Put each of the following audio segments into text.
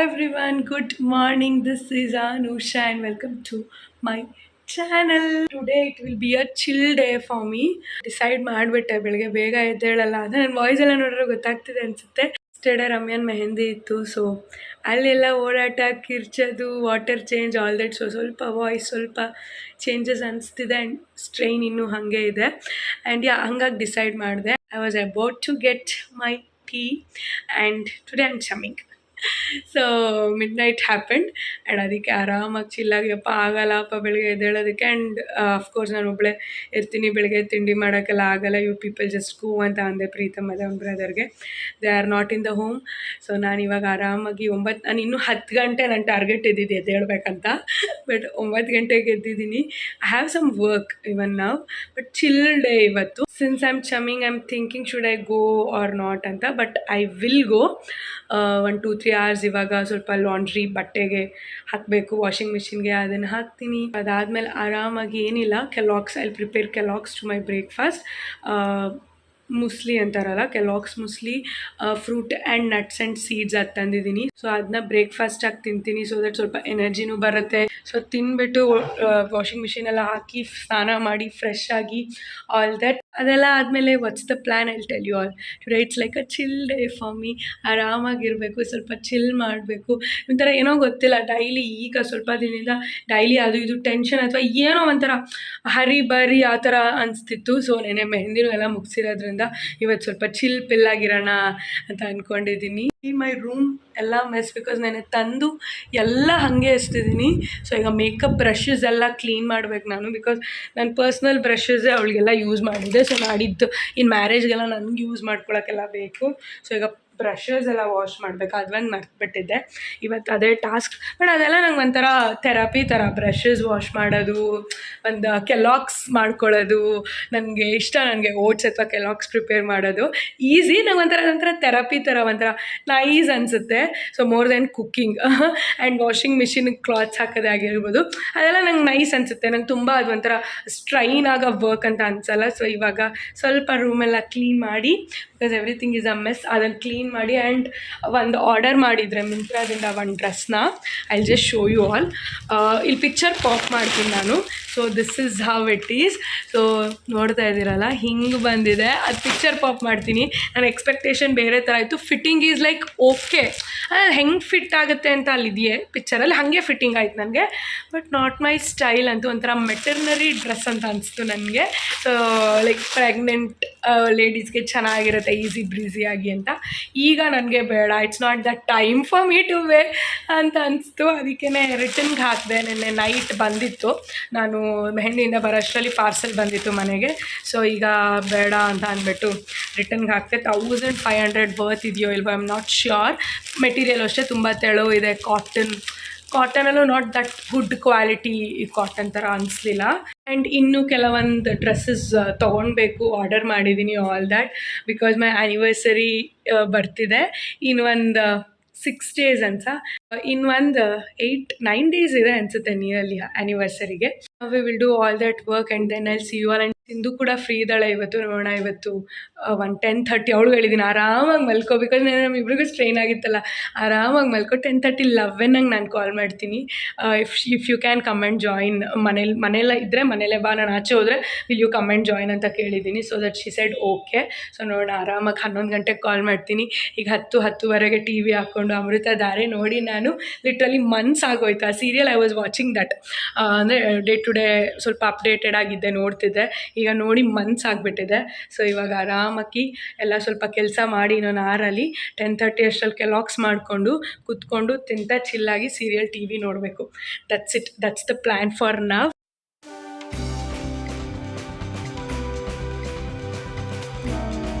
everyone, good morning. This is Anusha and welcome to my channel. Today it will be a chill day for me. Decide ಮಾಡಿಬಿಟ್ಟೆ ಬೆಳಗ್ಗೆ ಬೇಗ ಎದ್ದೇಳಲ್ಲ ಅದು ನನ್ನ voice ಎಲ್ಲ ನೋಡಿದ್ರೆ ಗೊತ್ತಾಗ್ತಿದೆ ಅನಿಸುತ್ತೆ. ಸ್ಟೇಡೆ ರಮ್ಯಾನ್ ಮೆಹಂದಿ ಇತ್ತು, ಸೊ ಅಲ್ಲೆಲ್ಲ ಓಡಾಟ ಕಿರ್ಚೋದು, water change, all that. So ಸ್ವಲ್ಪ ವಾಯ್ಸ್ ಸ್ವಲ್ಪ ಚೇಂಜಸ್ ಅನಿಸ್ತಿದೆ ಆ್ಯಂಡ್ ಸ್ಟ್ರೈನ್ ಇನ್ನೂ ಹಾಗೆ ಇದೆ. ಆ್ಯಂಡ್ ಹಂಗಾಗಿ ಡಿಸೈಡ್ ಮಾಡಿದೆ. I was about to get my tea and today I'm chumming. So midnight happened and ಅದಕ್ಕೆ ಆರಾಮಾಗಿ ಚಿಲ್ಲಾಗಿಯಪ್ಪ ಆಗಲ್ಲಪ್ಪ ಬೆಳಗ್ಗೆ ಎದ್ದೇಳೋದಕ್ಕೆ. ಆ್ಯಂಡ್ ಅಫ್ಕೋರ್ಸ್ ನಾನು ಒಬ್ಬಳೇ ಇರ್ತೀನಿ, ಬೆಳಗ್ಗೆ ತಿಂಡಿ ಮಾಡೋಕ್ಕೆಲ್ಲ ಆಗಲ್ಲ. ಯು ಪೀಪಲ್ ಜಸ್ಟ್ ಗೋ ಅಂತ ಅಂದೆ ಪ್ರೀತಮ್ ಅದೇ ಅವ್ನ ಬ್ರದರ್ಗೆ. They are not in the home. So ನಾನು ಇವಾಗ ಆರಾಮಾಗಿ ನಾನು ಇನ್ನೂ 10 ಗಂಟೆ ನನ್ನ ಟಾರ್ಗೆಟ್ ಇದ್ದಿದ್ದು ಎದ್ದೇಳಬೇಕಂತ. ಬಟ್ 9 ಗಂಟೆಗೆ ಎದ್ದಿದ್ದೀನಿ. I have some work even now, but chill day ಇವತ್ತು. Since I am chumming, I am thinking should I go or not ಅಂತ. But I will go. 1-2-3 hours ಇವಾಗ ಸ್ವಲ್ಪ ಲಾಂಡ್ರಿ ಬಟ್ಟೆಗೆ ಹಾಕಬೇಕು, ವಾಷಿಂಗ್ ಮಿಷಿನ್ಗೆ, ಅದನ್ನು ಹಾಕ್ತೀನಿ. ಅದಾದಮೇಲೆ ಆರಾಮಾಗಿ ಏನಿಲ್ಲ, Kellogg's I prepare Kellogg's to my breakfast. Muesli ಅಂತಾರಲ್ಲ, Kellogg's muesli, fruit and nuts and seeds ಅದು ತಂದಿದ್ದೀನಿ. ಸೊ ಅದನ್ನ ಬ್ರೇಕ್ಫಾಸ್ಟಾಗಿ ತಿಂತೀನಿ, ಸೊ ದಟ್ ಸ್ವಲ್ಪ ಎನರ್ಜಿನೂ ಬರುತ್ತೆ. ಸೊ ತಿಂದ್ಬಿಟ್ಟು ವಾಷಿಂಗ್ ಮಿಷಿನೆಲ್ಲ ಹಾಕಿ ಸ್ನಾನ ಮಾಡಿ ಫ್ರೆಶ್ ಆಗಿ ಆಲ್ ದಟ್. ಅದೆಲ್ಲ ಆದಮೇಲೆ what's the plan I will tell you all. Today it's like a chill day for me. ಆರಾಮಾಗಿರಬೇಕು, ಸ್ವಲ್ಪ ಚಿಲ್ ಮಾಡಬೇಕು. ಒಂಥರ ಏನೋ ಗೊತ್ತಿಲ್ಲ, ಡೈಲಿ ಈಗ ಸ್ವಲ್ಪ ದಿನದಿಂದ ಡೈಲಿ ಅದು ಇದು ಟೆನ್ಷನ್ ಅಥವಾ ಏನೋ ಒಂಥರ ಹರಿ ಬರಿ ಆ ಥರ ಅನಿಸ್ತಿತ್ತು. ಸೊ ನೆನೆ ಮೆಹಂದಿನೂ ಎಲ್ಲ ಮುಗಿಸಿರೋದ್ರಿಂದ ಇವತ್ತು ಸ್ವಲ್ಪ ಚಿಲ್ ಪಿಲ್ಲಾಗಿರೋಣ ಅಂತ ಅಂದ್ಕೊಂಡಿದ್ದೀನಿ. ಈ ಮೈ ರೂಮ್ ಎಲ್ಲ ಮೆಸ್, ಬಿಕಾಸ್ ನಾನು ತಂದು ಎಲ್ಲ ಹಾಗೆ ಎಸ್ತಿದ್ದೀನಿ. ಸೊ ಈಗ ಮೇಕಪ್ ಬ್ರಷಸ್ ಎಲ್ಲ ಕ್ಲೀನ್ ಮಾಡ್ಬೇಕು ನಾನು, ಬಿಕಾಸ್ ನನ್ನ ಪರ್ಸ್ನಲ್ ಬ್ರಷಸ್ಸೇ ಅವಳಿಗೆಲ್ಲ ಯೂಸ್ ಮಾಡಿದ್ದೆ. ಸೊ ನಾಡಿದ್ದು ಇನ್ನು ಮ್ಯಾರೇಜ್ಗೆಲ್ಲ ನನಗೆ ಯೂಸ್ ಮಾಡ್ಕೊಳಕ್ಕೆಲ್ಲ ಬೇಕು. ಸೊ ಈಗ ಬ್ರಷಸ್ ಎಲ್ಲ ವಾಶ್ ಮಾಡಬೇಕು, ಅದೊಂದು ಮರ್ತ್ಬಿಟ್ಟಿದ್ದೆ. ಇವತ್ತು ಅದೇ ಟಾಸ್ಕ್. ಬಟ್ ಅದೆಲ್ಲ ನಂಗೆ ಒಂಥರ ಥೆರಪಿ ಥರ, ಬ್ರಷಸ್ ವಾಶ್ ಮಾಡೋದು, ಒಂದು ಕೆಲಾಕ್ಸ್ ಮಾಡ್ಕೊಳ್ಳೋದು ನನಗೆ ಇಷ್ಟ. ನನಗೆ ಓಟ್ಸ್ ಅಥವಾ ಕೆಲಾಕ್ಸ್ ಪ್ರಿಪೇರ್ ಮಾಡೋದು ಈಸಿ. ನಂಗೆ ಒಂಥರ ಥೆರಪಿ ಥರ ಒಂಥರ ನೈಸ್ ಅನಿಸುತ್ತೆ. So more then cooking. And washing ಮಿಷಿನ್ಗೆ ಕ್ಲಾತ್ಸ್ ಹಾಕೋದೇ ಆಗಿರ್ಬೋದು, ಅದೆಲ್ಲ ನಂಗೆ ನೈಸ್ ಅನಿಸುತ್ತೆ. ನಂಗೆ ತುಂಬ ಅದು ಒಂಥರ ಸ್ಟ್ರೈನ್ ಆಗೋ ವರ್ಕ್ ಅಂತ ಅನಿಸಲ್ಲ. ಸೊ ಇವಾಗ ಸ್ವಲ್ಪ ರೂಮೆಲ್ಲ ಕ್ಲೀನ್ ಮಾಡಿ, because everything is a mess, ಅದನ್ನು ಕ್ಲೀನ್ ಮಾಡಿ. ಆ್ಯಂಡ್ ಒಂದು ಆರ್ಡರ್ ಮಾಡಿದರೆ ಮಿಂತ್ರಾದಿಂದ ಒಂದು ಡ್ರೆಸ್ನ, I will just show you all. ಇಲ್ಲಿ ಪಿಕ್ಚರ್ ಪಾಪ್ ಮಾಡ್ತೀನಿ ನಾನು. So this is how it is. So ನೋಡ್ತಾ ಇದ್ದೀರಲ್ಲ, ಹಿಂಗೆ ಬಂದಿದೆ. ಅದು ಪಿಕ್ಚರ್ ಪಾಪ್ ಮಾಡ್ತೀನಿ. ನನ್ನ ಎಕ್ಸ್ಪೆಕ್ಟೇಷನ್ ಬೇರೆ ಥರ ಇತ್ತು. ಫಿಟ್ಟಿಂಗ್ ಈಸ್ ಲೈಕ್ ಓಕೆ, ಹೆಂಗೆ ಫಿಟ್ ಆಗುತ್ತೆ ಅಂತ ಅಲ್ಲಿದೆಯೇ ಪಿಕ್ಚರಲ್ಲಿ, ಹಾಗೆ ಫಿಟ್ಟಿಂಗ್ ಆಯ್ತು ನನಗೆ. ಬಟ್ ನಾಟ್ ಮೈ ಸ್ಟೈಲ್ ಅಂತೂ. ಒಂಥರ ಮೆಟರ್ನರಿ ಡ್ರೆಸ್ ಅಂತ ಅನಿಸ್ತು ನನಗೆ. ಸೊ ಲೈಕ್ ಪ್ರೆಗ್ನೆಂಟ್ ಲೇಡೀಸ್ಗೆ ಚೆನ್ನಾಗಿರುತ್ತೆ, ಈಸಿ ಬ್ರೀಸಿಯಾಗಿ ಅಂತ. ಈಗ ನನಗೆ ಬೇಡ, it's not the time for me to wear ಅಂತ ಅನಿಸ್ತು. ಅದಕ್ಕೇ ರಿಟರ್ನ್ಗೆ ಹಾಕಿದೆ. ನೆನ್ನೆ ನೈಟ್ ಬಂದಿತ್ತು, ನಾನು ಮೆಹಂದಿಯಿಂದ ಬರೋಷ್ಟರಲ್ಲಿ ಪಾರ್ಸೆಲ್ ಬಂದಿತ್ತು ಮನೆಗೆ. ಸೊ ಈಗ ಬೇಡ ಅಂತ ಅಂದ್ಬಿಟ್ಟು ರಿಟರ್ನ್ಗೆ ಹಾಕ್ತೆ. 1500 ವರ್ತ್ ಇದೆಯೋ ಇಲ್ವೋ, I am not sure. Material ಅಷ್ಟೇ ತುಂಬ ತೆಳು ಇದೆ. ಕಾಟನಲ್ಲೂ not that good quality cotton ಥರ ಅನಿಸ್ಲಿಲ್ಲ. ಆ್ಯಂಡ್ ಇನ್ನೂ ಕೆಲವೊಂದು ಡ್ರೆಸ್ಸಸ್ ತೊಗೊಳ್ಬೇಕು, ಆರ್ಡರ್ ಮಾಡಿದ್ದೀನಿ all that, because my anniversary ಬರ್ತಿದೆ. ಇನ್ನೊಂದು 6 days ಅಂತ, ಇನ್ನೊಂದು 8-9 days ಇದೆ ಅನಿಸುತ್ತೆ ನಿಯರ್ಲಿ ಆ್ಯನಿವರ್ಸರಿಗೆ. We will do all that work and then I see you all. And Sindhu ಕೂಡ ಫ್ರೀ ಇದ್ದಾಳೆ ಇವತ್ತು. ನೋಡೋಣ, ಇವತ್ತು 10:30 ಅವಳಿಗೆ ಹೇಳಿದ್ದೀನಿ ಆರಾಮಾಗಿ ಮಲ್ಕೋ, ಬಿಕಾಸ್ ನಮ್ಮಿಬ್ರಿಗೂ ಸ್ಟ್ರೈನ್ ಆಗಿತ್ತಲ್ಲ. ಆರಾಮಾಗಿ ಮಲ್ಕೋ, 10:30 11 ನಾನು ಕಾಲ್ ಮಾಡ್ತೀನಿ. If you can come and join. ಮನೇಲೆ ಇದ್ದರೆ ಮನೇಲೆ ಬಾ, ನಾನು ಆಚೆ ಹೋದರೆ will you come and join ಅಂತ ಕೇಳಿದ್ದೀನಿ. So that she said okay. So ನೋಡೋಣ, ಆರಾಮಾಗಿ 11 ಗಂಟೆಗೆ ಕಾಲ್ ಮಾಡ್ತೀನಿ. ಈಗ 10-10:30 ಟಿ ವಿ ಹಾಕ್ಕೊಂಡು ಅಮೃತಧಾರೆ ನೋಡಿ ನಾನು ಲಿಟ್ರಲಿ ಮಂತ್ಸ್ ಆಗೋಯ್ತು. ಆ serial I was watching that. ಅಂದರೆ ಡೇ ಟು ಡೇ ಸ್ವಲ್ಪ ಅಪ್ಡೇಟೆಡ್ ಆಗಿದ್ದೆ, ನೋಡ್ತಿದ್ದೆ. ಈಗ ನೋಡಿ ಮಂತ್ಸ್ ಆಗಿಬಿಟ್ಟಿದೆ. ಸೊ ಇವಾಗ ಆರಾಮಾಗಿ ಎಲ್ಲ ಸ್ವಲ್ಪ ಕೆಲಸ ಮಾಡಿ ಇನ್ನೊಂದು 6 10:30 ಅಷ್ಟರಲ್ಲಿ ಕೆಲಾಕ್ಸ್ ಮಾಡಿಕೊಂಡು ಕೂತ್ಕೊಂಡು ತಿಂತ ಚಿಲ್ಲಾಗಿ ಸೀರಿಯಲ್ ಟಿ ವಿ ನೋಡಬೇಕು. That's it, that's the plan for now.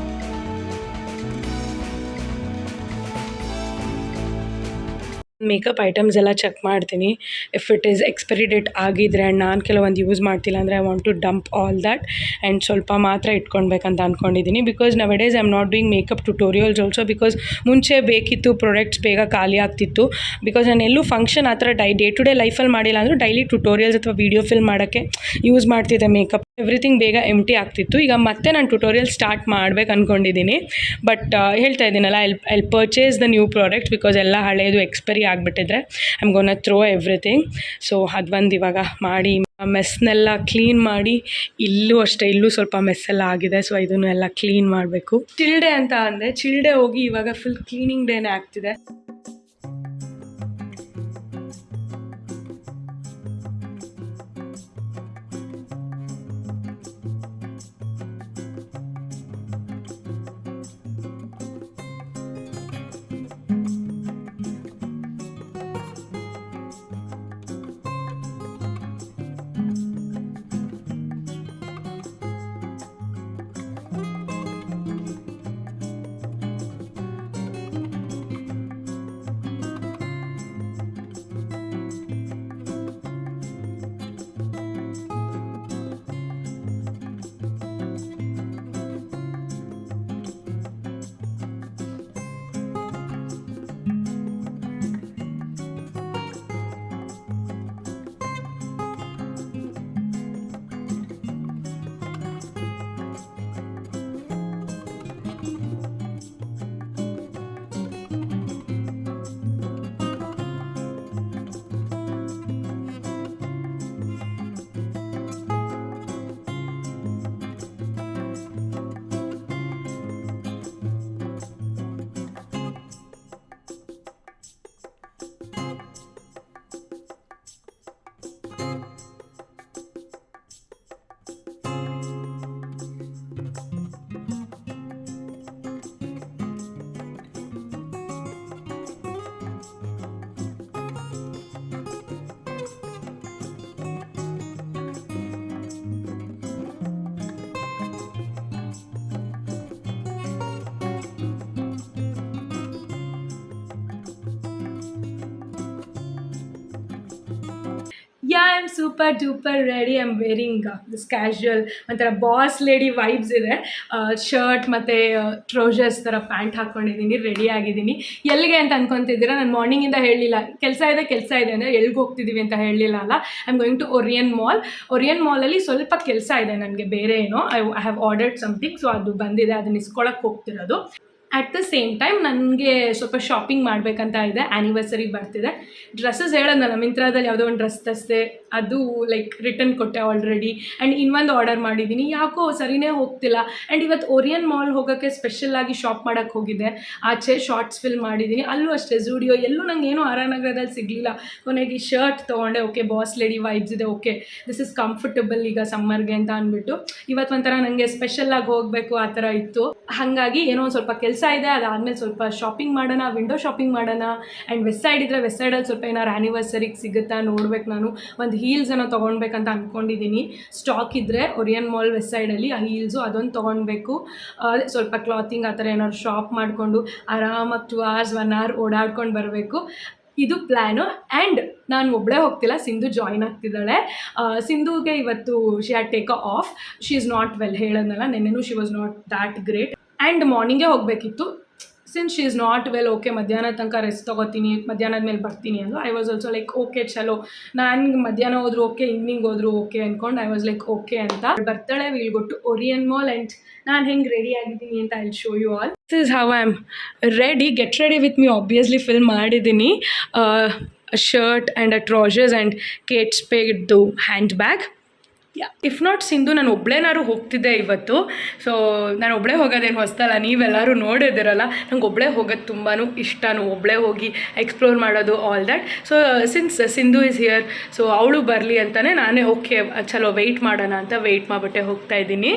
Makeup items ಎಲ್ಲ ಚೆಕ್ ಮಾಡ್ತೀನಿ. If it is expiry date ಆಗಿದ್ರೆ ಆ್ಯಂಡ್ ನಾನು ಕೆಲವೊಂದು ಯೂಸ್ ಮಾಡ್ತಿಲ್ಲ ಅಂದರೆ I want to dump all that. And ಸ್ವಲ್ಪ ಮಾತ್ರ ಇಟ್ಕೊಳ್ಬೇಕಂತ ಅಂದ್ಕೊಂಡಿದ್ದೀನಿ. Because now days I am not doing makeup tutorials also, because ಮುಂಚೆ ಬೇಕಿತ್ತು, ಪ್ರಾಡಕ್ಟ್ಸ್ ಬೇಗ ಖಾಲಿ ಆಗ್ತಿತ್ತು. ಬಿಕಾಸ್ ನಾನು ಎಲ್ಲೂ ಫಂಕ್ಷನ್ ಆ ಥರ ಡೇ ಟು ಡೇ ಲೈಫಲ್ಲಿ ಮಾಡಿಲ್ಲ ಅಂದರೂ ಡೈಲಿ ಟ್ಯುಟೋರಿಯಲ್ಸ್ ಅಥವಾ ವೀಡಿಯೋ ಫಿಲ್ಮ್ ಮಾಡೋಕ್ಕೆ ಯೂಸ್ ಮಾಡ್ತಿದ್ದೆ ಮೇಕಪ್. ಎವ್ರಿಥಿಂಗ್ ಬೇಗ ಎಂಟಿ ಆಗ್ತಿತ್ತು. ಈಗ ಮತ್ತೆ ನಾನು ಟ್ಯುಟೋರಿಯಲ್ ಸ್ಟಾರ್ಟ್ ಮಾಡ್ಬೇಕು ಅಂದ್ಕೊಂಡಿದ್ದೀನಿ. ಬಟ್ ಹೇಳ್ತಾ ಇದ್ದೀನಲ್ಲ, I purchase the new product because ಎಲ್ಲ ಹಳೆಯದು ಎಕ್ಸ್ಪೈರಿ ಆಗಿಬಿಟ್ಟಿದ್ರೆ I am gonna throw everything. So ಅದು ಒಂದು ಇವಾಗ ಮಾಡಿ ಮೆಸ್ನೆಲ್ಲ ಕ್ಲೀನ್ ಮಾಡಿ, ಇಲ್ಲೂ ಅಷ್ಟೇ, ಇಲ್ಲೂ ಸ್ವಲ್ಪ ಮೆಸ್ಸೆಲ್ಲ ಆಗಿದೆ. ಸೊ ಇದನ್ನು ಎಲ್ಲ ಕ್ಲೀನ್ ಮಾಡಬೇಕು. ಚಿಲ್ಡೆ ಅಂತ ಅಂದೆ, ಚಿಲ್ಡೆ ಹೋಗಿ ಇವಾಗ ಫುಲ್ ಕ್ಲೀನಿಂಗ್ ಡೇನೇ ಆಗ್ತಿದೆ. Yeah, I'm super duper ready. I'm wearing this casual ಒಂಥರ ಬಾಸ್ ಲೇಡಿ ವೈಬ್ಸ್ ಇದೆ. ಶರ್ಟ್ ಮತ್ತು ಟ್ರೌಸರ್ಸ್ ಥರ ಪ್ಯಾಂಟ್ ಹಾಕ್ಕೊಂಡಿದ್ದೀನಿ, ರೆಡಿ ಆಗಿದ್ದೀನಿ. ಎಲ್ಲಿಗೆ ಅಂತ ಅನ್ಕೊತಿದ್ದೀರಾ? ನಾನು ಮಾರ್ನಿಂಗಿಂದ ಹೇಳಲಿಲ್ಲ, ಕೆಲಸ ಇದೆ ಅಂದರೆ ಎಲ್ಲಿಗೆ ಹೋಗ್ತಿದ್ದೀವಿ ಅಂತ ಹೇಳಲಿಲ್ಲ ಅಲ್ಲ. ಐ ಆಮ್ ಗೋಯಿಂಗ್ ಟು ಒರಿಯನ್ ಮಾಲಲ್ಲಿ ಸ್ವಲ್ಪ ಕೆಲಸ ಇದೆ ನನಗೆ, ಬೇರೆ ಏನೋ I have ordered something. So ಅದು ಬಂದಿದೆ, ಅದನ್ನ ಇಸ್ಕೊಳಕ್ಕೆ ಹೋಗ್ತಿರೋದು. ಅಟ್ ದ ಸೇಮ್ ಟೈಮ್ ನನಗೆ ಸ್ವಲ್ಪ ಶಾಪಿಂಗ್ ಮಾಡಬೇಕಂತ ಇದೆ. ಆ್ಯನಿವರ್ಸರಿ ಬರ್ತಿದೆ. ಡ್ರೆಸ್ಸಸ್ ಹೇಳೋದಲ್ಲ, ಮಿಂತ್ರಾದಲ್ಲಿ ಯಾವುದೋ ಒಂದು ಡ್ರೆಸ್ ತರಿಸಿದೆ, ಅದು ಲೈಕ್ ರಿಟರ್ನ್ ಕೊಟ್ಟೆ ಆಲ್ರೆಡಿ. ಆ್ಯಂಡ್ ಇನ್ನೊಂದು ಆರ್ಡರ್ ಮಾಡಿದ್ದೀನಿ, ಯಾಕೋ ಸರಿನೇ ಹೋಗ್ತಿಲ್ಲ. ಆ್ಯಂಡ್ ಇವತ್ತು ಓರಿಯನ್ ಮಾಲ್ ಹೋಗೋಕ್ಕೆ ಸ್ಪೆಷಲ್ಲಾಗಿ ಶಾಪ್ ಮಾಡೋಕ್ಕೆ ಹೋಗಿದ್ದೆ. ಆಚೆ ಶಾರ್ಟ್ಸ್ ಫಿಲ್ ಮಾಡಿದ್ದೀನಿ, ಅಲ್ಲೂ ಅಷ್ಟೇ ಝೂಡಿಯೋ, ಎಲ್ಲೂ ನಂಗೆ ಏನೂ ಆರಾನಗರದಲ್ಲಿ ಸಿಗಲಿಲ್ಲ. ಕೊನೆಗೆ ಶರ್ಟ್ ತೊಗೊಂಡೆ. ಓಕೆ, ಬಾಸ್ ಲೇಡಿ ವೈಬ್ಸ್ ಇದೆ, ಓಕೆ ದಿಸ್ ಇಸ್ ಕಂಫರ್ಟಬಲ್ ಈಗ ಸಮ್ಮರ್ಗೆ ಅಂತ ಅಂದ್ಬಿಟ್ಟು. ಇವತ್ತು ಒಂಥರ ನನಗೆ ಸ್ಪೆಷಲ್ಲಾಗಿ ಹೋಗಬೇಕು ಆ ಥರ ಇತ್ತು. ಹಾಗಾಗಿ ಏನೋ ಒಂದು ಸ್ವಲ್ಪ ಕೆಲಸ ಇದೆ, ಅದಾದಮೇಲೆ ಸ್ವಲ್ಪ ಶಾಪಿಂಗ್ ಮಾಡೋಣ, ವಿಂಡೋ ಶಾಪಿಂಗ್ ಮಾಡೋಣ. ಆ್ಯಂಡ್ ವೆಸ್ಟ್ ಸೈಡ್ ಇದ್ದರೆ ವೆಸ್ಟ್ ಸೈಡಲ್ಲಿ ಸ್ವಲ್ಪ ಏನಾರು ಆ್ಯನಿವರ್ಸರಿಗೆ ಸಿಗುತ್ತಾ ನೋಡ್ಬೇಕು. ನಾನು ಒಂದು ಹೀಲ್ಸ್ ಏನೋ ತೊಗೊಳ್ಬೇಕಂತ ಅಂದ್ಕೊಂಡಿದ್ದೀನಿ. ಸ್ಟಾಕ್ ಇದ್ದರೆ ಒರಿಯನ್ ಮಾಲ್ ವೆಸ್ಟ್ ಸೈಡಲ್ಲಿ ಆ ಹೀಲ್ಸು ಅದೊಂದು ತೊಗೊಳ್ಬೇಕು. ಸ್ವಲ್ಪ ಕ್ಲಾತಿಂಗ್ ಆ ಥರ ಏನಾದ್ರು ಶಾಪ್ ಮಾಡಿಕೊಂಡು ಆರಾಮಾಗಿ 2 hours 1 hour ಓಡಾಡ್ಕೊಂಡು ಬರಬೇಕು. ಇದು ಪ್ಲ್ಯಾನು. ಆ್ಯಂಡ್ ನಾನು ಒಬ್ಬಳೇ ಹೋಗ್ತಿಲ್ಲ, ಸಿಂಧು ಜಾಯ್ನ್ ಆಗ್ತಿದ್ದಾಳೆ. ಸಿಂಧುಗೆ ಇವತ್ತು she had take off, she is not well, ಹೇಳೋದಲ್ಲ ನೆನ್ನೆನೂ she was not that great. And ಮಾರ್ನಿಂಗೇ ಹೋಗಬೇಕಿತ್ತು. Since she is not well, okay ಮಧ್ಯಾಹ್ನ ತನಕ ರೆಸ್ಟ್ ತೊಗೋತೀನಿ, ಮಧ್ಯಾಹ್ನದ ಮೇಲೆ ಬರ್ತೀನಿ ಅಂದು. I was also like okay ಚಲೋ, ನಾನು ಮಧ್ಯಾಹ್ನ ಹೋದ್ರು ಓಕೆ, ಈವ್ನಿಂಗ್ ಹೋದ್ರು ಓಕೆ ಅಂದ್ಕೊಂಡು ಐ ವಾಸ್ ಲೈಕ್ ಓಕೆ ಅಂತ. ಬರ್ತಾಳೆ, will go to Orion mall. And ನಾನು ಹೆಂಗೆ ರೆಡಿ ಆಗಿದ್ದೀನಿ ಅಂತ I will show you all. This is how I am ready. Get ready with me obviously fill ಮಾಡಿದ್ದೀನಿ. Shirt and trousers and Kate ಸ್ಪೇಡ್ದು handbag. If not Sindhu, ನಾನು ಒಬ್ಬಳೇನಾದ್ರು ಹೋಗ್ತಿದ್ದೆ ಇವತ್ತು. ಸೊ ನಾನು ಒಬ್ಬಳೇ ಹೋಗೋದೇನು ಹೊಸದಲ್ಲ, ನೀವೆಲ್ಲರೂ ನೋಡಿದಿರಲ್ಲ. ನಂಗೆ ಒಬ್ಬಳೇ ಹೋಗೋದು ತುಂಬಾ ಇಷ್ಟನೂ, ಒಬ್ಬಳೇ ಹೋಗಿ ಎಕ್ಸ್ಪ್ಲೋರ್ ಮಾಡೋದು all that. So since Sindhu is here, so ಅವಳು ಬರಲಿ ಅಂತಲೇ ನಾನೇ ಓಕೆ ಚಲೋ ವೆಯ್ಟ್ ಮಾಡೋಣ ಅಂತ ವೆಯ್ಟ್ ಮಾಡಿಬಿಟ್ಟೆ ಹೋಗ್ತಾ ಇದ್ದೀನಿ.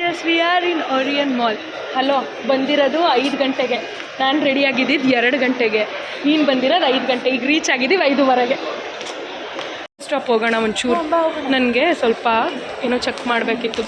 Yes, we are in Orion mall. Hello, ಬಂದಿರೋದು 5 ಗಂಟೆಗೆ, ನಾನು ರೆಡಿಯಾಗಿದ್ದು 2 ಗಂಟೆಗೆ, ನೀನು ಬಂದಿರೋದು 5 ಗಂಟೆ. ಈಗ ರೀಚ್ ಆಗಿದ್ದೀವಿ 5:15. ಸ್ಟಾಪ್ ಹೋಗೋಣ ಒಂಚೂರು, ನನಗೆ ಸ್ವಲ್ಪ ಏನೋ ಚೆಕ್ ಮಾಡಬೇಕಿತ್ತು.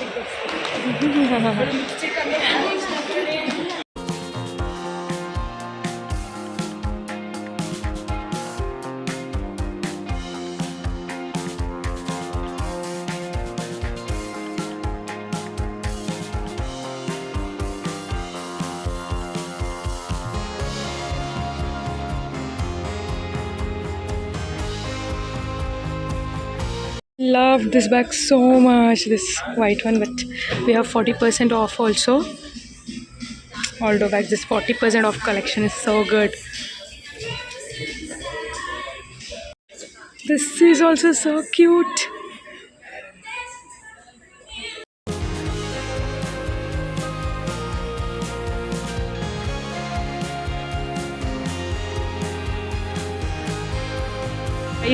Love this bag so much, this white one, but we have 40% off also. Aldo bags, this 40% off collection is so good. This is also so cute.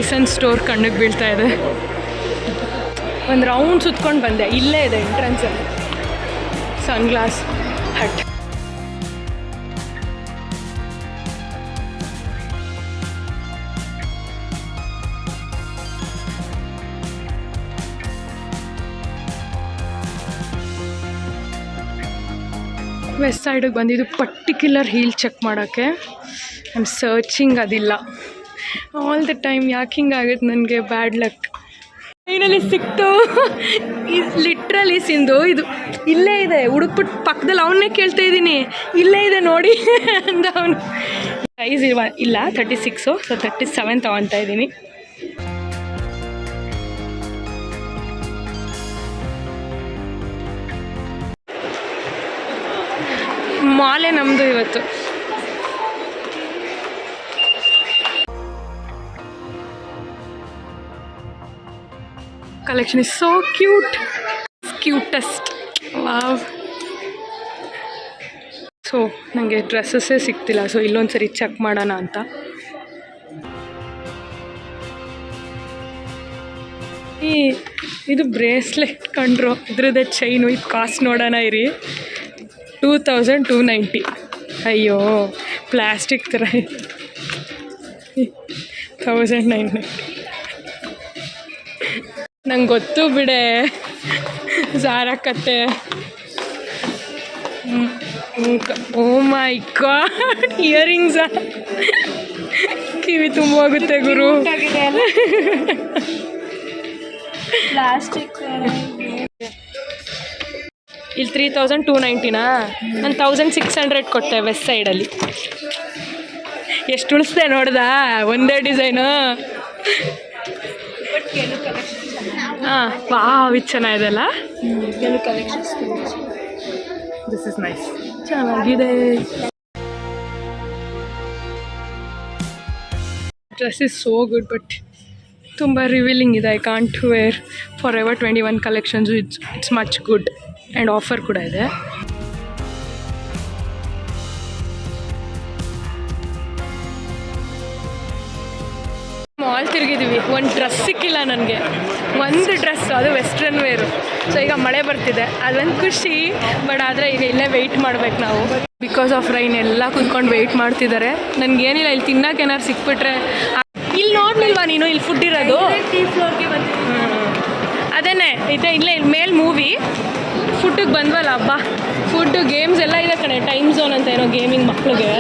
ಐಸನ್ ಸ್ಟೋರ್ ಕಣ್ಣಿಗೆ ಬೀಳ್ತಾ ಇದೆ. ಒಂದು ರೌಂಡ್ ಸುತ್ಕೊಂಡು ಬಂದೆ, ಇಲ್ಲೇ ಇದೆ ಎಂಟ್ರೆನ್ಸಲ್ಲಿ ಸನ್ಗ್ಲಾಸ್ ಹಟ್. ವೆಸ್ಟ್ ಸೈಡಿಗೆ ಬಂದಿದ್ದು ಪರ್ಟಿಕ್ಯುಲರ್ ಹೀಲ್ ಚೆಕ್ ಮಾಡೋಕ್ಕೆ. ಐ ಆಮ್ ಸರ್ಚಿಂಗ್, ಅದಿಲ್ಲ ಆಲ್ ದ ಟೈಮ್. ಯಾಕೆ ಹಿಂಗಾಗುತ್ತೆ ನನಗೆ, ಬ್ಯಾಡ್ ಲಕ್. ಫೈನಲಿ ಸಿಕ್ತು. ಲಿಟ್ರಲಿ ಸಿಂಧು ಇದು ಇಲ್ಲೇ ಇದೆ, ಹುಡುಕ್ಬಿಟ್ಟು ಪಕ್ಕದಲ್ಲಿ ಅವನ್ನೇ ಕೇಳ್ತಾ ಇದ್ದೀನಿ, ಇಲ್ಲೇ ಇದೆ ನೋಡಿ ಅಂದ ಅವನು. ಸೈಜ್ ಇಲ್ಲ 36, ಸೊ 37 ತೊಗೊತಾ ಇದ್ದೀನಿ. ಮಾಲೆ ನಮ್ಮದು ಇವತ್ತು. collection is so cute. Cutest. Wow. So ನನಗೆ ಡ್ರೆಸ್ಸಸ್ಸೇ ಸಿಗ್ತಿಲ್ಲ, ಸೊ ಇಲ್ಲೊಂದು ಸರಿ ಚೆಕ್ ಮಾಡೋಣ ಅಂತ. ಇದು ಬ್ರೇಸ್ಲೆಟ್ ಕಂಡ್ರು, ಇದ್ರದ್ದೇ ಚೈನು. ಇದು ಕಾಸ್ಟ್ ನೋಡೋಣ ಇರಿ. 2290. ಅಯ್ಯೋ ಪ್ಲಾಸ್ಟಿಕ್ ಥರ. 1990. ನಂಗೆ ಗೊತ್ತು ಬಿಡೆ ಝಾರಾ ಕತೆ. ಓ ಮೈ ಗಾಡ್, ಇಯರಿಂಗ್ಸ ಕಿವಿ ತುಂಬ ಹೋಗುತ್ತೆ ಗುರು. ಪ್ಲಾಸ್ಟಿಕ್ ಇಲ್ಲಿ 3290ನಾ? ನಾನು 1600 ಕೊಟ್ಟೆ ವೆಸ್ಟ್ ಸೈಡಲ್ಲಿ. ಎಷ್ಟು ಉಳಿಸ್ದೆ ನೋಡ್ದಾ? ಒಂದೇ ಡಿಸೈನು. ಹಾಂ, ವಾವ್, ಇದು ಚೆನ್ನಾಗಿದೆಲ್ಲ. ದಿಸ್ ಇಸ್ ನೈಸ್, ಚೆನ್ನಾಗಿದೆ. Dress is so good, but ತುಂಬ ರಿವೀಲಿಂಗ್ ಇದೆ. I can't wear. Forever 21 collections it's much good and offer ಕೂಡ ಇದೆ. ಮಾಲ್ ತಿರುಗಿದ್ದೀವಿ, ಒಂದು ಡ್ರೆಸ್ ಸಿಕ್ಕಿಲ್ಲ ನನಗೆ. ಒಂದು ಡ್ರೆಸ್ಸು, ಅದು ವೆಸ್ಟ್ರನ್ ವೇರು. ಸೊ ಈಗ ಮಳೆ ಬರ್ತಿದೆ, ಅದೊಂದು ಖುಷಿ. ಬಟ್ ಆದರೆ ಈಗ ಇಲ್ಲೇ ವೆಯ್ಟ್ ಮಾಡ್ಬೇಕು ನಾವು, ಬಿಕಾಸ್ ಆಫ್ ರೈನ್. ಎಲ್ಲ ಕೂತ್ಕೊಂಡು ವೆಯ್ಟ್ ಮಾಡ್ತಿದ್ದಾರೆ. ನನಗೇನಿಲ್ಲ, ಇಲ್ಲಿ ತಿನ್ನೋಕೆ ಏನಾರು ಸಿಕ್ಬಿಟ್ರೆ. ಇಲ್ಲಿ ನೋಡ್ಲಿಲ್ವಾ ನೀನು? ಇಲ್ಲಿ ಫುಡ್ ಇರೋದು ಟೀ ಫ್ಲೋರ್ಗೆ ಬಂದಿದ್ದೀವಿ. ಅದೇನೇ ಇದೆ, ಇಲ್ಲೇ ಇಲ್ಲಿ ಮೇಲ್ ಮೂವಿ. ಫುಡ್ಡಿಗೆ ಬಂದ್ವಲ್ಲ, ಹಬ್ಬ ಫುಡ್ಡು ಗೇಮ್ಸ್ ಎಲ್ಲ ಇದೆ ಕಣೆ. ಟೈಮ್ ಝೋನ್ ಅಂತ ಏನೋ ಗೇಮಿಂಗ್ ಮಕ್ಳಿಗೆ.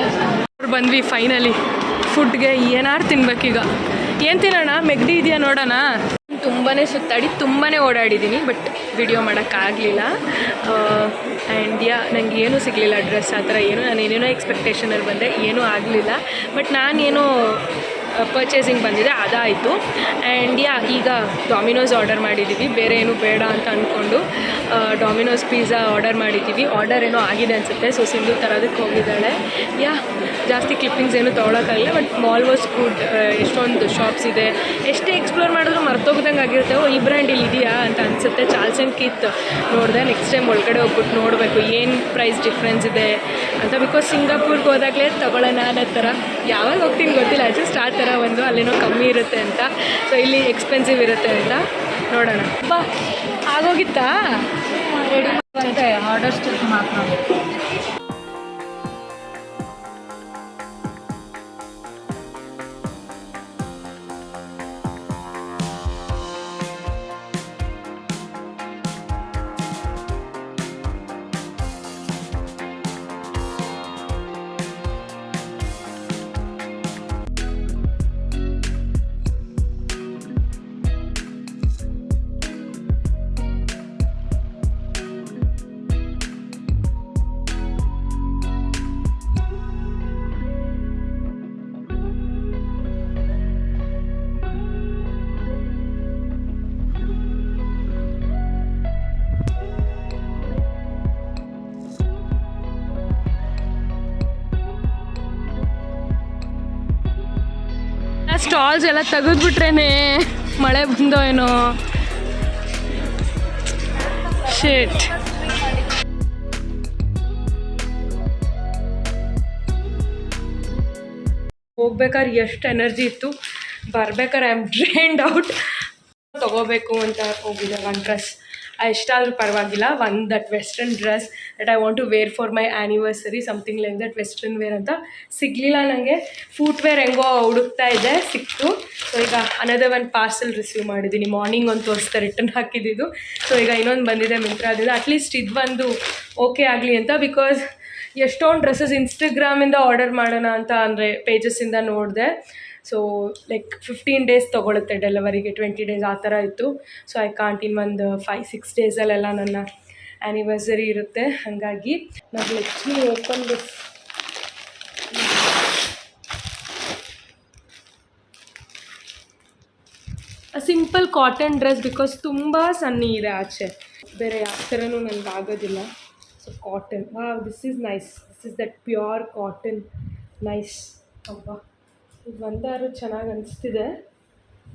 ಬಂದ್ವಿ ಫೈನಲಿ ಫುಡ್ಗೆ. ಏನಾರು ತಿನ್ಬೇಕೀಗ. ಏನು ತಿನ್ನೋಣ? ಮೆಗ್ಡಿ ಇದೆಯಾ ನೋಡೋಣ. ತುಂಬಾ ಸುತ್ತಾಡಿ ತುಂಬಾ ಓಡಾಡಿದ್ದೀನಿ, ಬಟ್ ವಿಡಿಯೋ ಮಾಡೋಕ್ಕಾಗಲಿಲ್ಲ. ಆ್ಯಂಡ್ ನನಗೆ ಏನೂ ಸಿಗಲಿಲ್ಲ, ಡ್ರೆಸ್ ಆ ಥರ ಏನು. ನಾನು ಏನೇನೋ ಎಕ್ಸ್ಪೆಕ್ಟೇಷನಲ್ಲಿ ಬಂದೆ, ಏನೂ ಆಗಲಿಲ್ಲ. ಬಟ್ ನಾನೇನೋ ಪರ್ಚೇಸಿಂಗ್ ಬಂದಿದೆ, ಅದಾಯಿತು. ಆ್ಯಂಡ್ ಈಗ ಡಾಮಿನೋಸ್ ಆರ್ಡರ್ ಮಾಡಿದ್ದೀವಿ, ಬೇರೆ ಏನೂ ಬೇಡ ಅಂತ ಅಂದ್ಕೊಂಡು. ಡಾಮಿನೋಸ್ ಪಿಜ್ಜಾ ಆರ್ಡರ್ ಮಾಡಿದ್ದೀವಿ. ಆರ್ಡರ್ ಏನೋ ಆಗಿದೆ ಅನಿಸುತ್ತೆ. ಸೊ ಸಿಂಧು ತರೋದಕ್ಕೆ ಹೋಗಿದ್ದಾಳೆ. ಜಾಸ್ತಿ ಕ್ಲಿಪ್ಪಿಂಗ್ಸ್ ಏನೂ ತೊಗೊಳಕ್ಕಾಗಿಲ್ಲ, ಬಟ್ ಮಾಲ್ ವಾಸ್ ಗುಡ್. ಎಷ್ಟೊಂದು ಶಾಪ್ಸ್ ಇದೆ, ಎಷ್ಟೇ ಎಕ್ಸ್ಪ್ಲೋರ್ ಮಾಡಿದ್ರು ಮರ್ತೋಗ್ದಂಗೆ ಆಗಿರುತ್ತೆ. ಈ ಬ್ರ್ಯಾಂಡ್ ಇಲ್ಲಿ ಇದೆಯಾ ಅಂತ ಅನಿಸುತ್ತೆ. ಚಾರ್ಲ್ಸ್ ಆ್ಯಂಡ್ ಕೀತ್ ನೋಡಿದೆ. ನೆಕ್ಸ್ಟ್ ಟೈಮ್ ಒಳಗಡೆ ಹೋಗ್ಬಿಟ್ಟು ನೋಡಬೇಕು ಏನು ಪ್ರೈಸ್ ಡಿಫ್ರೆನ್ಸ್ ಇದೆ ಅಂತ. ಬಿಕಾಸ್ ಸಿಂಗಾಪುರ್ಗೆ ಹೋದಾಗಲೇ ತೊಗೊಳ್ಳೋಣ ಅನ್ನೋ ಥರ. ಯಾವಾಗ ಹೋಗ್ತೀನಿ ಗೊತ್ತಿಲ್ಲ, ಜಸ್ಟ್ ಆ ಥರ ಒಂದು ಅಲ್ಲೇನೋ ಕಮ್ಮಿ ಇರುತ್ತೆ ಅಂತ. ಸೊ ಇಲ್ಲಿ ಎಕ್ಸ್ಪೆನ್ಸಿವ್ ಇರುತ್ತೆ ಅಂತ ನೋಡೋಣ. ಆಗೋಗಿತ್ತಾ? ರೆಡಿ ಮಾಡಿದೆ, ಆರ್ಡರ್ ಸ್ಟಿಚ್ ಮಾತ್ರ. ಸ್ಟಾಲ್ಸ್ ಎಲ್ಲ ತೆಗೆದ್ಬಿಟ್ರೇನೆ ಮಳೆ ಬಂದೋ ಏನೋ. ಶೇಟ್. ಹೋಗ್ಬೇಕಾದ್ರೆ ಎಷ್ಟು ಎನರ್ಜಿ ಇತ್ತು, ಬರ್ಬೇಕಾದ್ರೆ ಐ ಆಮ್ ಡ್ರೈನ್ಡ್ ಔಟ್. ತೊಗೋಬೇಕು ಅಂತ ಹೋಗಿದ್ದೆ ಒಂದು ಡ್ರೆಸ್, ಎಷ್ಟಾದರೂ ಪರವಾಗಿಲ್ಲ, ಒಂದು that western dress that I want to wear for my anniversary, something like that western wear ಅಂತ ಸಿಗಲಿಲ್ಲ ನನಗೆ. ಫುಟ್ವೇರ್ ಹೆಂಗೋ ಹುಡುಕ್ತಾ ಇದ್ದೆ, ಸಿಕ್ತು. ಸೊ ಈಗ ಅನದರ್ ಒಂದು ಪಾರ್ಸಲ್ ರಿಸೀವ್ ಮಾಡಿದ್ದೀನಿ. ಮಾರ್ನಿಂಗ್ ಒಂದು ತೋರಿಸ್ತಾ ರಿಟರ್ನ್ ಹಾಕಿದ್ದು. ಸೊ ಈಗ ಇನ್ನೊಂದು ಬಂದಿದೆ ಮಿಂತ್ರಾದಿಂದ. ಅಟ್ಲೀಸ್ಟ್ ಇದು ಒಂದು ಓಕೆ ಆಗಲಿ ಅಂತ. ಬಿಕಾಸ್ ಎಷ್ಟೊಂದು ಡ್ರೆಸ್ಸಸ್ ಇನ್ಸ್ಟಾಗ್ರಾಮಿಂದ ಆರ್ಡರ್ ಮಾಡೋಣ ಅಂತ ಅಂದರೆ ಪೇಜಸ್ಸಿಂದ ನೋಡಿದೆ. ಸೊ ಲೈಕ್ 15 days ತೊಗೊಳುತ್ತೆ ಡೆಲಿವರಿಗೆ, 20 days ಆ ಥರ ಇತ್ತು. ಸೊ ಐ ಕಾಂಟ್ ಇನ್ ಒಂದು 5-6 ಡೇಸಲ್ಲೆಲ್ಲ ನನ್ನ ಆ್ಯನಿವರ್ಸರಿ ಇರುತ್ತೆ. ಹಾಗಾಗಿ ನಾವು let's open this. Simple cotton dress, because ತುಂಬ ಸನ್ನಿ ಇದೆ ಆಚೆ, ಬೇರೆ ಯಾವ ಥರನೂ ನನಗೆ ಆಗೋದಿಲ್ಲ. So cotton, this is nice. This is that pure cotton, nice. ಅಬ್ಬಾ, ಇದು ಒಂದಾರು ಚೆನ್ನಾಗಿ ಅನಿಸ್ತಿದೆ.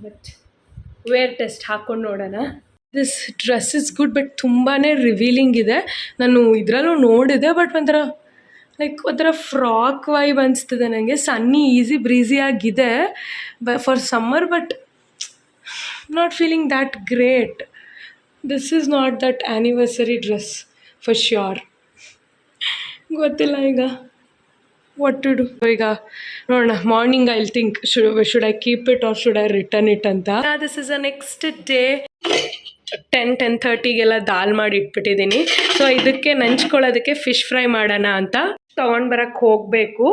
ಬಟ್ ವೇರ್ ಟೆಸ್ಟ್ ಹಾಕ್ಕೊಂಡು ನೋಡೋಣ. This dress is good, but ತುಂಬಾ ರಿವೀಲಿಂಗ್ ಇದೆ. ನಾನು ಇದರಲ್ಲೂ ನೋಡಿದೆ, ಬಟ್ ಒಂಥರ ಫ್ರಾಕ್ ವೈಬ್ ಅನಿಸ್ತಿದೆ ನನಗೆ. ಸನ್ನಿ ಈಸಿ ಬ್ರೀಸಿಯಾಗಿದೆ for summer, but not feeling that great. This is not that anniversary dress for sure. ಗೊತ್ತಿಲ್ಲ ಈಗ ವಾಟ್ ಟು ಡು. ಈಗ ನೋಡೋಣ, morning I think should I keep it or should I return it ಅಂತ. This is a next day. 10-10:30ಗೆಲ್ಲ ದಾಲ್ ಮಾಡಿ ಇಟ್ಬಿಟ್ಟಿದ್ದೀನಿ. So ಇದಕ್ಕೆ ನಂಚ್ಕೊಳ್ಳೋದಕ್ಕೆ ಫಿಶ್ ಫ್ರೈ ಮಾಡೋಣ ಅಂತ ತೊಗೊಂಡು ಬರೋಕ್ಕೆ ಹೋಗಬೇಕು.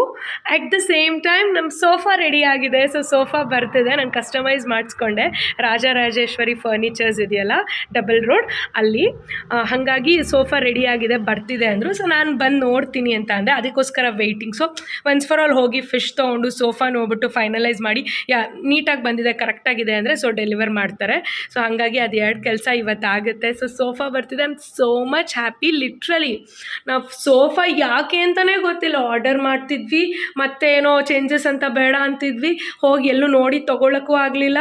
ಅಟ್ ದ ಸೇಮ್ ಟೈಮ್ ನಮ್ಮ ಸೋಫಾ ರೆಡಿ ಆಗಿದೆ. ಸೊ ಸೋಫಾ ಬರ್ತಿದೆ, ನಾನು ಕಸ್ಟಮೈಸ್ ಮಾಡಿಸ್ಕೊಂಡೆ. ರಾಜರಾಜೇಶ್ವರಿ ಫರ್ನಿಚರ್ಸ್ ಇದೆಯಲ್ಲ ಡಬಲ್ ರೋಡ್ ಅಲ್ಲಿ. ಹಾಗಾಗಿ ಸೋಫಾ ರೆಡಿ ಆಗಿದೆ, ಬರ್ತಿದೆ ಅಂದರು. ಸೊ ನಾನು ಬಂದು ನೋಡ್ತೀನಿ ಅಂತ ಅಂದೆ, ಅದಕ್ಕೋಸ್ಕರ waiting. So once for all ಹೋಗಿ ಫಿಶ್ ತೊಗೊಂಡು ಸೋಫಾ ನೋಡ್ಬಿಟ್ಟು ಫೈನಲೈಸ್ ಮಾಡಿ ನೀಟಾಗಿ ಬಂದಿದೆ, ಕರೆಕ್ಟಾಗಿದೆ ಅಂದರೆ ಸೊ ಡೆಲಿವರ್ ಮಾಡ್ತಾರೆ. ಸೊ ಹಾಗಾಗಿ ಅದು 2 ಕೆಲಸ ಇವತ್ತಾಗುತ್ತೆ. ಸೊ ಸೋಫಾ ಬರ್ತಿದೆ. I am so much happy. Literally ನಾವು ಸೋಫಾ ಯಾಕೆ ಅಂತಲೇ ಗೊತ್ತಿಲ್ಲ, ಆರ್ಡರ್ ಮಾಡ್ತಿದ್ವಿ, ಮತ್ತೆ ಏನೋ ಚೇಂಜಸ್ ಅಂತ ಬೇಡ ಅಂತಿದ್ವಿ, ಹೋಗಿ ಎಲ್ಲೂ ನೋಡಿ ತೊಗೊಳಕ್ಕೂ ಆಗಲಿಲ್ಲ.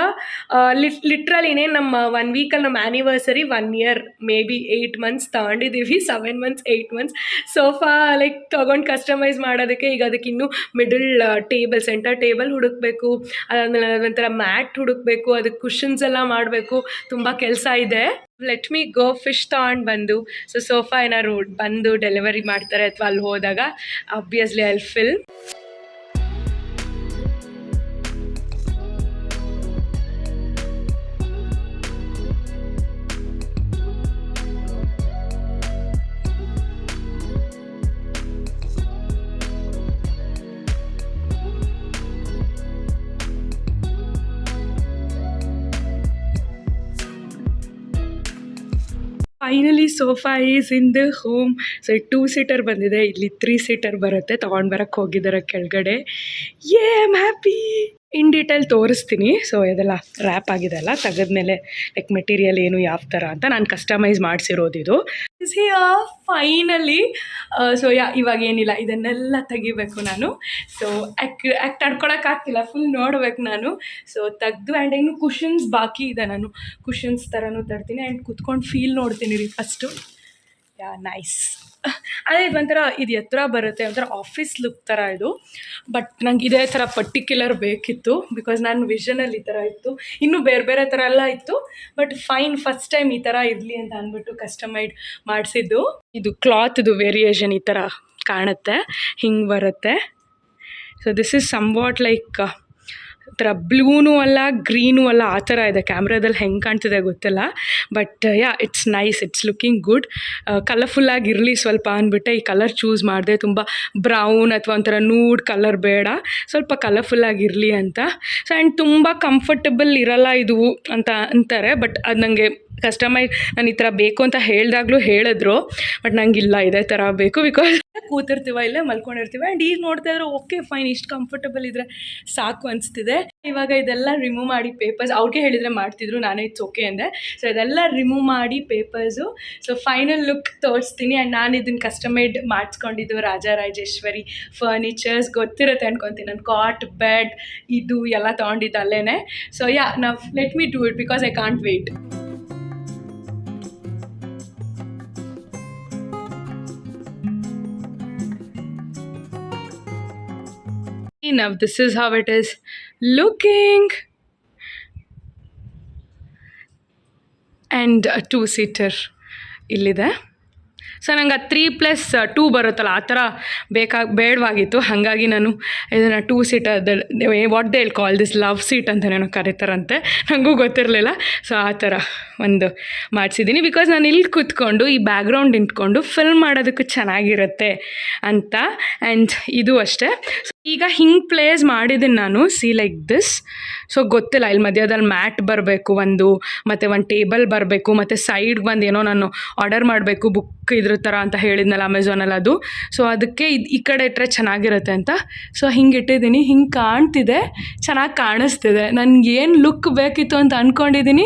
ಲಿಟ್ರಲಿ ಇನ್ನೇನು ನಮ್ಮ 1 ವೀಕಲ್ಲಿ ನಮ್ಮ anniversary 1 year may be 8 months ತಗೊಂಡಿದ್ದೀವಿ. 7 months 8 months ಸೋಫಾ ಲೈಕ್ ತೊಗೊಂಡು ಕಸ್ಟಮೈಸ್ ಮಾಡೋದಕ್ಕೆ. ಈಗ ಅದಕ್ಕೆ ಇನ್ನೂ ಮಿಡಲ್ ಟೇಬಲ್, ಸೆಂಟರ್ ಟೇಬಲ್ ಹುಡುಕಬೇಕು, ಅದಾದಮೇಲೆ ಒಂಥರ ಮ್ಯಾಟ್ ಹುಡುಕಬೇಕು, ಅದಕ್ಕೆ ಕುಷನ್ಸ್ ಎಲ್ಲ ಮಾಡಬೇಕು, ತುಂಬ ಕೆಲಸ ಇದೆ. ಲೆಟ್ ಮೀ ಗೋ. ಫಿಶ್ ತೊಗೊಂಡು ಬಂದು ಸೊ ಸೋಫಾ ಏನಾದ್ರು ಬಂದು ಡೆಲಿವರಿ ಮಾಡ್ತಾರೆ ಅಥವಾ ಅಲ್ಲಿ ಹೋದಾಗ obviously I will fill. Finally sofa is in the home. So 2-seater ಬಂದಿದೆ, ಇಲ್ಲಿ 3-seater ಬರುತ್ತೆ. ತೊಗೊಂಡು ಬರೋಕ್ಕೆ ಹೋಗಿದ್ದಾರೆ ಕೆಳಗಡೆ. ಯೇ I am happy. In detail ತೋರಿಸ್ತೀನಿ. ಸೊ ಇದೆಲ್ಲ ರ್ಯಾಪ್ ಆಗಿದೆ ಅಲ್ಲ, ತೆಗೆದ್ಮೇಲೆ ಲೈಕ್ ಮೆಟೀರಿಯಲ್ ಏನು ಯಾವ ಥರ ಅಂತ ನಾನು ಕಸ್ಟಮೈಸ್ ಮಾಡಿಸಿರೋದಿದು. ಫೈನಲಿ ಸೊ ಇವಾಗ ಏನಿಲ್ಲ, ಇದನ್ನೆಲ್ಲ ತೆಗಿಬೇಕು ನಾನು. ಸೊ ಆ್ಯಕ್ಟ್ ಆಡ್ಕೊಳಕ್ಕಾಗ್ತಿಲ್ಲ, ಫುಲ್ ನೋಡ್ಬೇಕು ನಾನು. ಸೊ ತೆಗ್ದು ಆ್ಯಂಡ್ ಇನ್ನು ಕುಷನ್ಸ್ ಬಾಕಿ ಇದೆ, ನಾನು ಕುಷನ್ಸ್ ಥರನೂ ತರ್ತೀನಿ ಆ್ಯಂಡ್ ಕುತ್ಕೊಂಡು ಫೀಲ್ ನೋಡ್ತೀನಿ ರೀ ಫಸ್ಟು. ನೈಸ್. ಅದೇ ಒಂಥರ ಇದು ಎತ್ತರ ಬರುತ್ತೆ, ಒಂಥರ ಆಫೀಸ್ ಲುಕ್ ಥರ ಇದು. ಬಟ್ ನಂಗೆ ಇದೇ ಥರ ಪರ್ಟಿಕ್ಯುಲರ್ ಬೇಕಿತ್ತು, ಬಿಕಾಸ್ ನಾನು ವಿಷನಲ್ಲಿ ಈ ಥರ ಇತ್ತು. ಇನ್ನೂ ಬೇರೆ ಬೇರೆ ಥರ ಎಲ್ಲ ಇತ್ತು, ಬಟ್ ಫೈನ್ ಫಸ್ಟ್ ಟೈಮ್ ಈ ಥರ ಇರಲಿ ಅಂತ ಅಂದ್ಬಿಟ್ಟು ಕಸ್ಟಮೈಡ್ ಮಾಡಿಸಿದ್ದು. ಇದು ಕ್ಲಾತ್ದು ವೇರಿಯೇಷನ್ ಈ ಥರ ಕಾಣುತ್ತೆ, ಹಿಂಗೆ ಬರುತ್ತೆ. So this is somewhat like ಥರ ಬ್ಲೂನೂ ಅಲ್ಲ ಗ್ರೀನೂ ಅಲ್ಲ, ಆ ಥರ ಇದೆ. ಕ್ಯಾಮ್ರಾದಲ್ಲಿ ಹೆಂಗೆ ಕಾಣ್ತಿದೆ ಗೊತ್ತಿಲ್ಲ, but it's nice, it's looking good. ಕಲರ್ಫುಲ್ಲಾಗಿರಲಿ ಸ್ವಲ್ಪ ಅಂದ್ಬಿಟ್ಟೆ ಈ ಕಲರ್ ಚೂಸ್ ಮಾಡಿದೆ. ತುಂಬ ಬ್ರೌನ್ ಅಥವಾ ಒಂಥರ ನೂಡ್ ಕಲರ್ ಬೇಡ, ಸ್ವಲ್ಪ ಕಲರ್ಫುಲ್ಲಾಗಿರಲಿ ಅಂತ. ಸೊ ಆ್ಯಂಡ್ ತುಂಬ ಕಂಫರ್ಟಬಲ್ ಇರಲ್ಲ ಇದು ಅಂತ ಅಂತಾರೆ, ಬಟ್ ಅದು ನನಗೆ ಕಸ್ಟಮೈಸ್ ನಾನು ಈ ಥರ ಬೇಕು ಅಂತ ಹೇಳಿದಾಗಲೂ ಹೇಳಿದ್ರು, ಬಟ್ ನಂಗಿಲ್ಲ ಇದೇ ಥರ ಬೇಕು, ಬಿಕಾಸ್ ಕೂತಿರ್ತೀವ ಇಲ್ಲೇ ಮಲ್ಕೊಂಡಿರ್ತೀವಿ. ಆ್ಯಂಡ್ ಈಗ ನೋಡ್ತಾ ಇದ್ರೆ ಓಕೆ ಫೈನ್, ಇಷ್ಟು ಕಂಫರ್ಟಬಲ್ ಇದ್ದರೆ ಸಾಕು ಅನಿಸ್ತಿದೆ. ಇವಾಗ ಇದೆಲ್ಲ ರಿಮೂವ್ ಮಾಡಿ ಪೇಪರ್ಸ್ ಅವ್ರಿಗೆ ಹೇಳಿದರೆ ಮಾಡ್ತಿದ್ರು, ನಾನೇ ಇಟ್ಸ್ ಓಕೆ ಅಂದೆ. ಸೊ ಇದೆಲ್ಲ ರಿಮೂವ್ ಮಾಡಿ ಪೇಪರ್ಸು, ಸೊ ಫೈನಲ್ ಲುಕ್ ತೋರಿಸ್ತೀನಿ. ಆ್ಯಂಡ್ ನಾನು ಇದನ್ನು ಕಸ್ಟಮೈಡ್ ಮಾಡಿಸ್ಕೊಂಡಿದ್ದು ರಾಜರಾಜೇಶ್ವರಿ ಫರ್ನಿಚರ್ಸ್, ಗೊತ್ತಿರುತ್ತೆ ಅನ್ಕೊತೀನಿ. ನಾನು ಕಾಟ್, ಬೆಡ್ ಇದು ಎಲ್ಲ ತೊಗೊಂಡಿದ್ದು ಅಲ್ಲೇ. ಸೊ ಯಾ, ನಾವು let me do it because I can't wait. Now this is how it is looking, and a 2-seater ಇಲ್ಲಿದೆ. ಸೊ ನಂಗೆ 3+2 ಬರುತ್ತಲ್ಲ ಆ ಥರ ಬೇಡವಾಗಿತ್ತು. ಹಾಗಾಗಿ ನಾನು ಇದನ್ನು 2-seater, what they will call this, love seat ಅಂತನೇನೋ ಕರೀತಾರಂತೆ, ನನಗೂ ಗೊತ್ತಿರಲಿಲ್ಲ. ಸೊ ಆ ಥರ ಒಂದು ಮಾಡಿಸಿದ್ದೀನಿ, ಬಿಕಾಸ್ ನಾನು ಇಲ್ಲಿ ಕೂತ್ಕೊಂಡು ಈ ಬ್ಯಾಕ್ಗ್ರೌಂಡ್ ನಿಂತ್ಕೊಂಡು ಫಿಲ್ಮ್ ಮಾಡೋದಕ್ಕೆ ಚೆನ್ನಾಗಿರುತ್ತೆ ಅಂತ. ಆ್ಯಂಡ್ ಇದು ಅಷ್ಟೇ. ಸೊ ಈಗ ಹಿಂಗೆ ಪ್ಲೇಸ್ ಮಾಡಿದ್ದೀನಿ ನಾನು, ಸಿ ಲೈಕ್ ದಿಸ್. ಸೊ ಗೊತ್ತಿಲ್ಲ, ಇಲ್ಲಿ ಮಧ್ಯದಲ್ಲಿ ಮ್ಯಾಟ್ ಬರಬೇಕು ಒಂದು, ಮತ್ತು ಒಂದು ಟೇಬಲ್ ಬರಬೇಕು, ಮತ್ತು ಸೈಡ್ಗೆ ಒಂದು ಏನೋ ನಾನು ಆರ್ಡರ್ ಮಾಡಬೇಕು ಬುಕ್ ಇದ್ರ ಥರ ಅಂತ ಹೇಳಿದ್ನಲ್ಲ ಅಮೆಝಾನಲ್ಲಿ, ಅದು. ಸೊ ಅದಕ್ಕೆ ಈ ಕಡೆ ಇಟ್ಟರೆ ಚೆನ್ನಾಗಿರುತ್ತೆ ಅಂತ ಸೊ ಹಿಂಗೆ ಇಟ್ಟಿದ್ದೀನಿ. ಹಿಂಗೆ ಕಾಣ್ತಿದೆ, ಚೆನ್ನಾಗಿ ಕಾಣಿಸ್ತಿದೆ. ನನಗೇನು ಲುಕ್ ಬೇಕಿತ್ತು ಅಂತ ಅಂದ್ಕೊಂಡಿದ್ದೀನಿ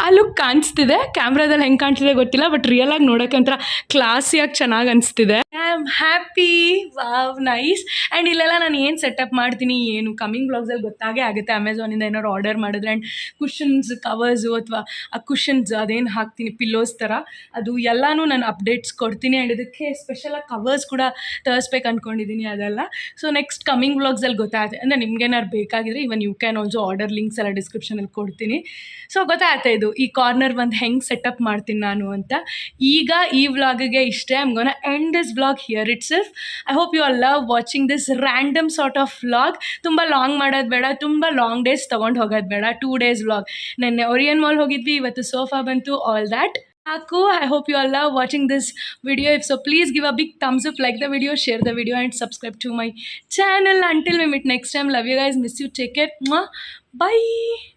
ಆ ಲುಕ್ ಕಾಣಿಸ್ತಿದೆ. ಕ್ಯಾಮ್ರಾದಲ್ಲಿ ಹೆಂಗೆ ಕಾಣ್ತಿದೆ ಗೊತ್ತಿಲ್ಲ, ಬಟ್ ರಿಯಲಾಗಿ ನೋಡೋಕ್ಕೆ ಒಂಥರ ಕ್ಲಾಸಿಯಾಗಿ ಚೆನ್ನಾಗಿ ಅನಿಸ್ತಿದೆ. I am happy, wow, nice. And ಇಲ್ಲೆಲ್ಲ ನಾನು ಏನು ಸೆಟಪ್ ಮಾಡ್ತೀನಿ ಏನು ಕಮಿಂಗ್ ಬ್ಲಾಗ್ಸಲ್ಲಿ ಗೊತ್ತಾಗೇ ಆಗುತ್ತೆ. ಅಮೆಝಾನಿಂದ ಏನಾದ್ರು ಆರ್ಡರ್ ಮಾಡಿದ್ರೆ, ಆ್ಯಂಡ್ ಕುಷನ್ಸ್, ಕವರ್ಸು ಅಥವಾ ಆ ಕುಷನ್ಸ್ ಅದೇನು ಹಾಕ್ತೀನಿ ಪಿಲ್ಲೋಸ್ ಥರ, ಅದು ಎಲ್ಲನೂ ನಾನು ಅಪ್ಡೇಟ್ಸ್ ಕೊಡ್ತೀನಿ. ಆ್ಯಂಡ್ ಇದಕ್ಕೆ ಸ್ಪೆಷಲಾಗಿ ಕವರ್ಸ್ ಕೂಡ ತರಿಸ್ಬೇಕು ಅಂದ್ಕೊಂಡಿದ್ದೀನಿ, ಅದೆಲ್ಲ. ಸೊ ನೆಕ್ಸ್ಟ್ ಕಮಿಂಗ್ ವ್ಲಾಗ್ಸಲ್ಲಿ ಗೊತ್ತಾಗುತ್ತೆ. ಅಂದರೆ ನಿಮ್ಗೇನಾದ್ರು ಬೇಕಾಗಿದ್ರೆ even you can also order, links ಎಲ್ಲ ಡಿಸ್ಕ್ರಿಪ್ಷನಲ್ಲಿ ಕೊಡ್ತೀನಿ. ಸೊ ಗೊತ್ತಾಗುತ್ತೆ ಇದು ಈ ಕಾರ್ನರ್ ಒಂದು ಹೆಂಗೆ ಸೆಟಪ್ ಮಾಡ್ತೀನಿ ನಾನು ಅಂತ. ಈಗ ಈ ವ್ಲಾಗಿಗೆ ಇಷ್ಟೇ. I am gonna end this vlog here itself. I hope you all love watching this random sort of vlog. ತುಂಬ ಲಾಂಗ್ ಮಾಡೋದು ಬೇಡ, ತುಂಬ ಲಾಂಗ್ ಡೇಸ್ ತೊಗೊಂಡು ಹೋಗೋದು ಬೇಡ. 2 days ವ್ಲಾಗ್. ನೆನ್ನೆ ಒರಿಯನ್ ಮಾಲ್ ಹೋಗಿದ್ವಿ, ಇವತ್ತು ಸೋಫಾ ಬಂತು, all that. Aku, I hope you all love watching this video. If so, please give a big thumbs up, like the video, share the video, and subscribe to my channel. Until we meet next time, love you guys, miss you, take care. Mwah. Bye.